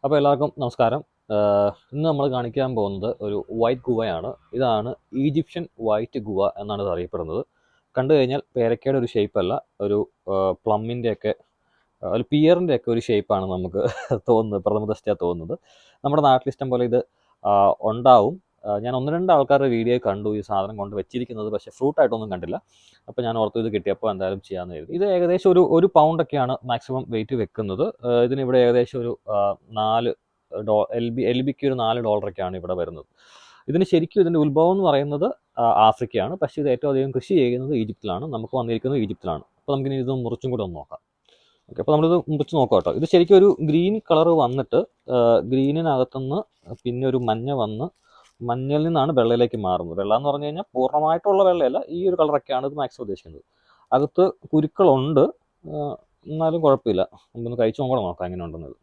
അപ്പോൾ എല്ലാവർക്കും നമസ്കാരം. ഇന്ന് നമ്മൾ കാണിക്കാൻ പോകുന്നത് ഒരു വൈറ്റ് ഗുവയാണ്. ഇതാണ് ഈജിപ്ഷ്യൻ വൈറ്റ് ഗുവ എന്നാണ് ഇത് അറിയപ്പെടുന്നത്. കണ്ടു കഴിഞ്ഞാൽ പേരക്കയുടെ ഒരു ഷേപ്പല്ല, ഒരു പ്ലമ്മിൻ്റെയൊക്കെ ഒരു പിയറിൻ്റെയൊക്കെ ഒരു ഷേപ്പാണ് നമുക്ക് തോന്നുന്നത്, പ്രഥമ ദൃഷ്ട്യാ തോന്നുന്നത്. നമ്മുടെ നാട്ടിൽ ഇഷ്ടം പോലെ ഇത് ഉണ്ടാവും. ഞാൻ ഒന്ന് രണ്ട് ആൾക്കാരുടെ വീഡിയോ കണ്ടു ഈ സാധനം കൊണ്ട് വെച്ചിരിക്കുന്നത്, പക്ഷേ ഫ്രൂട്ടായിട്ടൊന്നും കണ്ടില്ല. അപ്പോൾ ഞാൻ ഓർത്തു ഇത് കിട്ടിയപ്പോൾ എന്തായാലും ചെയ്യാമെന്ന് കരുതി. ഇത് ഏകദേശം ഒരു പൗണ്ടൊക്കെയാണ് മാക്സിമം വെയിറ്റ് വെക്കുന്നത്. ഇതിനിവിടെ ഏകദേശം ഒരു LBക്ക് ഒരു $4 ഇവിടെ വരുന്നത്. ഇതിന് ശരിക്കും ഇതിൻ്റെ ഉത്ഭവം എന്ന് പറയുന്നത് ആഫ്രിക്കയാണ്, പക്ഷേ ഇത് ഏറ്റവും അധികം കൃഷി ചെയ്യുന്നത് ഈജിപ്തിലാണ്. നമുക്ക് വന്നിരിക്കുന്നത് ഈജിപ്തിലാണ്. അപ്പോൾ നമുക്കിനി ഇത് മുറിച്ചും കൂടെ ഒന്ന് നോക്കാം. ഓക്കെ, അപ്പോൾ നമ്മളിത് മുറിച്ച് നോക്കാം കേട്ടോ. ഇത് ശരിക്കും ഒരു ഗ്രീൻ കളർ വന്നിട്ട് ഗ്രീനിനകത്തുനിന്ന് പിന്നെ ഒരു മഞ്ഞ വന്ന് മഞ്ഞയിൽ നിന്നാണ് വെള്ളയിലേക്ക് മാറുന്നത്. വെള്ള എന്ന് പറഞ്ഞു കഴിഞ്ഞാൽ പൂർണ്ണമായിട്ടുള്ള വെള്ളയല്ല, ഈ ഒരു കളറൊക്കെയാണ് ഇത് മാക്സിമം ഉദ്ദേശിക്കുന്നത്. അകത്ത് കുരുക്കളുണ്ട്, എന്നാലും കുഴപ്പമില്ല. നമുക്കൊന്ന് കഴിച്ചു നോക്കാം എങ്ങനെ ഉണ്ടെന്നത്.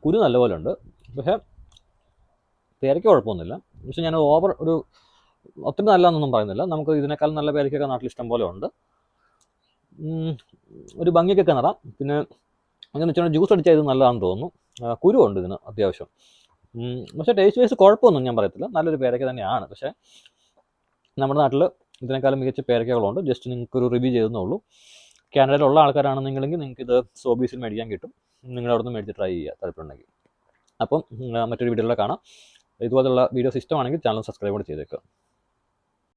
കുരു നല്ലപോലെ ഉണ്ട്, പക്ഷേ പേരയ്ക്ക് കുഴപ്പമൊന്നുമില്ല. പക്ഷെ ഞാൻ ഒത്തിരി നല്ലതെന്നൊന്നും പറയുന്നില്ല. നമുക്ക് ഇതിനേക്കാൾ നല്ല പേരയ്ക്കൊക്കെ നാട്ടിൽ ഇഷ്ടം പോലെ ഉണ്ട്. ഒരു ഭംഗിക്കൊക്കെ നടാം. പിന്നെ അങ്ങനെ വെച്ചാൽ ജ്യൂസ് അടിച്ചാൽ ഇത് നല്ലതാണെന്ന് തോന്നുന്നു. കുരു ഉണ്ട് ഇതിന് അത്യാവശ്യം. പക്ഷേ ടേസ്റ്റ് വൈസ് കുഴപ്പമൊന്നും ഞാൻ പറയത്തില്ല, നല്ലൊരു പേരയ്ക്ക തന്നെയാണ്. പക്ഷേ നമ്മുടെ നാട്ടിൽ ഇതിനേക്കാളും മികച്ച പേരയ്ക്കകളുണ്ട്. ജസ്റ്റ് നിങ്ങൾക്കൊരു റിവ്യൂ ചെയ്തെന്നേ ഉള്ളൂ. കാനഡയിലുള്ള ആൾക്കാരാണെന്നെങ്കിൽ നിങ്ങൾക്ക് ഇത് സോബീസിൽ മേടിക്കാൻ കിട്ടും. നിങ്ങളവിടെ നിന്ന് മേടിച്ച് ട്രൈ ചെയ്യുക താല്പര്യമുണ്ടെങ്കിൽ. അപ്പം മറ്റൊരു വീഡിയോയിലൂടെ കാണാം. ഇതുപോലുള്ള വീഡിയോസ് ഇഷ്ടമാണെങ്കിൽ ചാനൽ സബ്സ്ക്രൈബ് കൂടെ ചെയ്തേക്കുക.